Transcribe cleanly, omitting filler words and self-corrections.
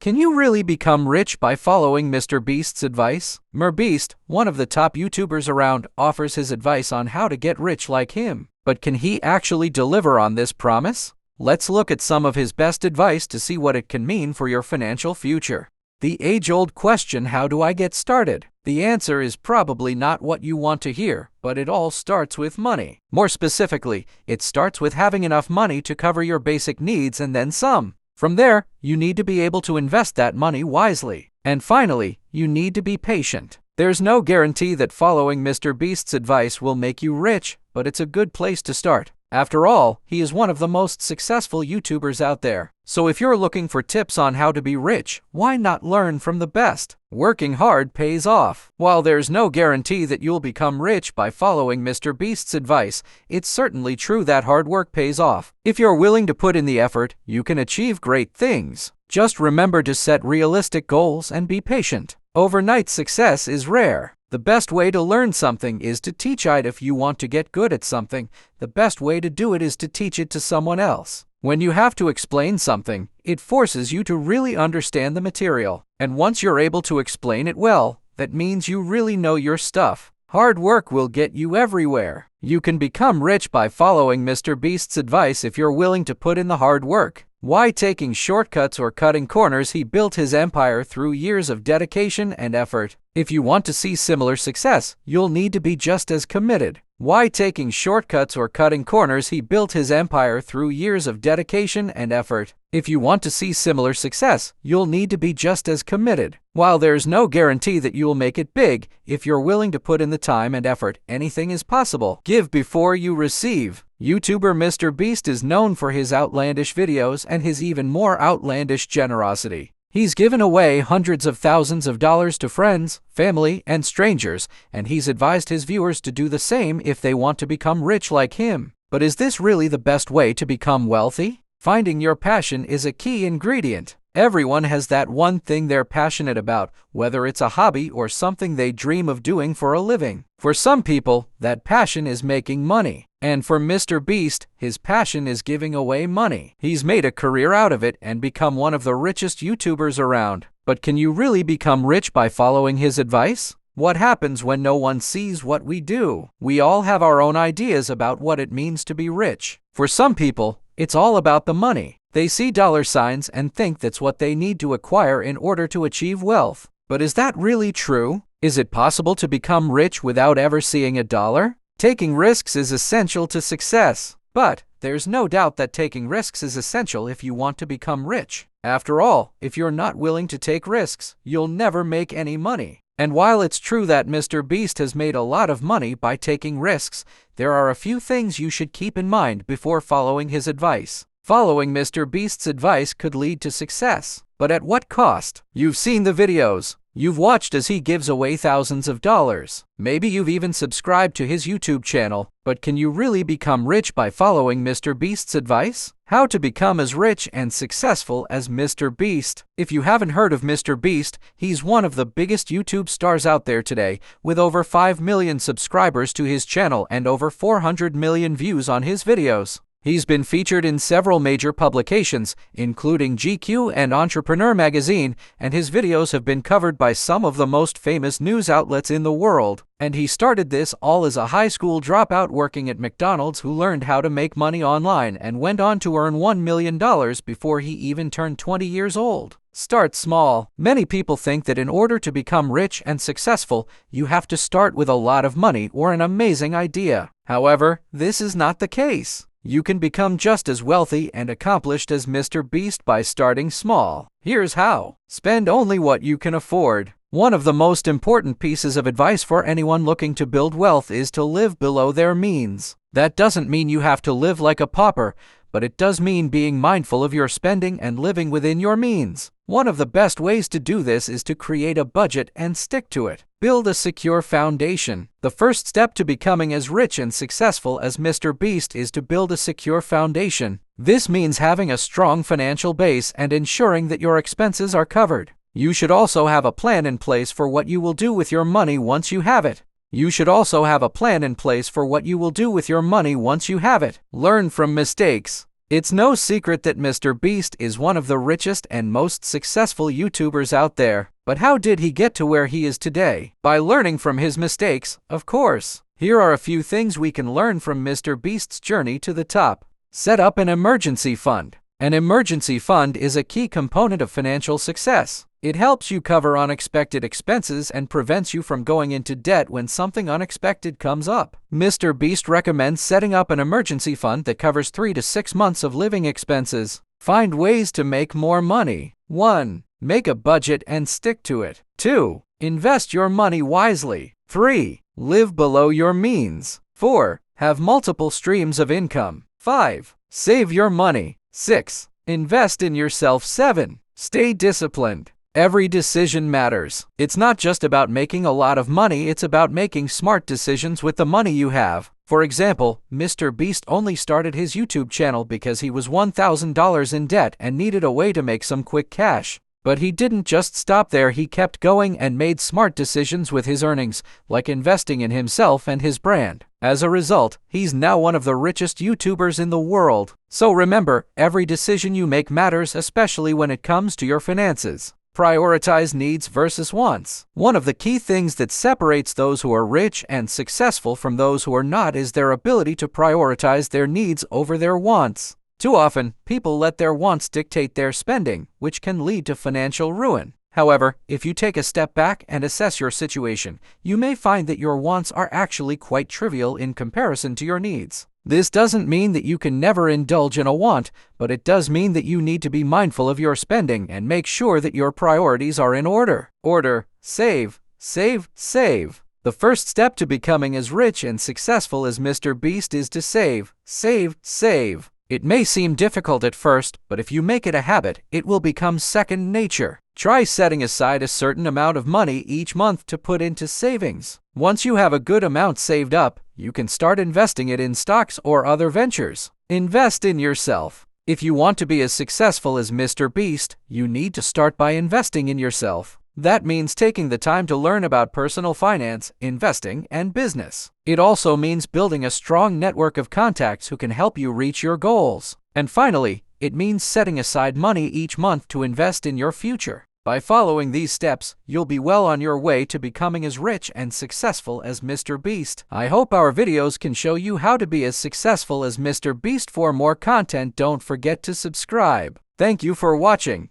Can you really become rich by following Mr. Beast's advice? mrbeast, one of the top YouTubers around, offers his advice on how to get rich like him. But can he actually deliver on this promise? Let's look at some of his best advice to see what it can mean for your financial future. The age-old question, how do I get started? The answer is probably not what you want to hear, but it all starts with money. More specifically, it starts with having enough money to cover your basic needs and then some. From there, you need to be able to invest that money wisely. And finally, you need to be patient. There's no guarantee that following Mr. Beast's advice will make you rich, but it's a good place to start. After all, he is one of the most successful YouTubers out there. So if you're looking for tips on how to be rich, why not learn from the best? Working hard pays off. While there's no guarantee that you'll become rich by following Mr. Beast's advice, it's certainly true that hard work pays off. If you're willing to put in the effort, you can achieve great things. Just remember to set realistic goals and be patient. Overnight success is rare. The best way to learn something is to teach it. If you want to get good at something, the best way to do it is to teach it to someone else. When you have to explain something, it forces you to really understand the material. And once you're able to explain it well, that means you really know your stuff. Hard work will get you everywhere. You can become rich by following Mr. Beast's advice if you're willing to put in the hard work. Why taking shortcuts or cutting corners? He built his empire through years of dedication and effort. If you want to see similar success, you'll need to be just as committed. Why taking shortcuts or cutting corners? He built his empire through years of dedication and effort. If you want to see similar success, you'll need to be just as committed. While there's no guarantee that you'll make it big, if you're willing to put in the time and effort, anything is possible. Give before you receive. YouTuber Mr. Beast is known for his outlandish videos and his even more outlandish generosity. He's given away hundreds of thousands of dollars to friends, family, and strangers, and he's advised his viewers to do the same if they want to become rich like him. But is this really the best way to become wealthy? Finding your passion is a key ingredient. Everyone has that one thing they're passionate about, whether it's a hobby or something they dream of doing for a living. For some people, that passion is making money. And for Mr. Beast, his passion is giving away money. He's made a career out of it and become one of the richest YouTubers around. But can you really become rich by following his advice? What happens when no one sees what we do? We all have our own ideas about what it means to be rich. For some people, it's all about the money. They see dollar signs and think that's what they need to acquire in order to achieve wealth. But is that really true? Is it possible to become rich without ever seeing a dollar? Taking risks is essential to success. But there's no doubt that taking risks is essential if you want to become rich. After all, if you're not willing to take risks, you'll never make any money. And while it's true that Mr. Beast has made a lot of money by taking risks, there are a few things you should keep in mind before following his advice. Following Mr. Beast's advice could lead to success, but at what cost? You've seen the videos. You've watched as he gives away thousands of dollars. Maybe you've even subscribed to his YouTube channel. But can you really become rich by following Mr. Beast's advice? How to become as rich and successful as Mr. Beast. If you haven't heard of Mr. Beast, he's one of the biggest YouTube stars out there today, with over 5 million subscribers to his channel and over 400 million views on his videos. He's been featured in several major publications, including GQ and Entrepreneur magazine, and his videos have been covered by some of the most famous news outlets in the world. And he started this all as a high school dropout working at McDonald's who learned how to make money online and went on to earn $1 million before he even turned 20 years old. Start small. Many people think that in order to become rich and successful, you have to start with a lot of money or an amazing idea. However, this is not the case. You can become just as wealthy and accomplished as Mr. Beast by starting small. Here's how. Spend only what you can afford. One of the most important pieces of advice for anyone looking to build wealth is to live below their means. That doesn't mean you have to live like a pauper, but it does mean being mindful of your spending and living within your means. One of the best ways to do this is to create a budget and stick to it. Build a secure foundation. The first step to becoming as rich and successful as Mr. Beast is to build a secure foundation. This means having a strong financial base and ensuring that your expenses are covered. You should also have a plan in place for what you will do with your money once you have it. Learn from mistakes. It's no secret that Mr. Beast is one of the richest and most successful YouTubers out there. But how did he get to where he is today? By learning from his mistakes, of course. Here are a few things we can learn from Mr. Beast's journey to the top. Set up an emergency fund. An emergency fund is a key component of financial success. It helps you cover unexpected expenses and prevents you from going into debt when something unexpected comes up. Mr. Beast recommends setting up an emergency fund that covers 3 to 6 months of living expenses. Find ways to make more money. 1. Make a budget and stick to it. 2. Invest your money wisely. 3. Live below your means. 4. Have multiple streams of income. 5. Save your money. 6. Invest in yourself. 7. Stay disciplined. Every decision matters. It's not just about making a lot of money, it's about making smart decisions with the money you have. For example, Mr. Beast only started his YouTube channel because he was $1,000 in debt and needed a way to make some quick cash. But he didn't just stop there, he kept going and made smart decisions with his earnings, like investing in himself and his brand. As a result, he's now one of the richest YouTubers in the world. So remember, every decision you make matters, especially when it comes to your finances. Prioritize needs versus wants. One of the key things that separates those who are rich and successful from those who are not is their ability to prioritize their needs over their wants. Too often, people let their wants dictate their spending, which can lead to financial ruin. However, if you take a step back and assess your situation, you may find that your wants are actually quite trivial in comparison to your needs. This doesn't mean that you can never indulge in a want, but it does mean that you need to be mindful of your spending and make sure that your priorities are in order. Save, save, save. The first step to becoming as rich and successful as Mr. Beast is to save, save, save. It may seem difficult at first, but if you make it a habit, it will become second nature. Try setting aside a certain amount of money each month to put into savings. Once you have a good amount saved up, you can start investing it in stocks or other ventures. Invest in yourself. If you want to be as successful as Mr. Beast, you need to start by investing in yourself. That means taking the time to learn about personal finance, investing, and business. It also means building a strong network of contacts who can help you reach your goals. And finally, it means setting aside money each month to invest in your future. By following these steps, you'll be well on your way to becoming as rich and successful as Mr. Beast. I hope our videos can show you how to be as successful as Mr. Beast. For more content, don't forget to subscribe. Thank you for watching.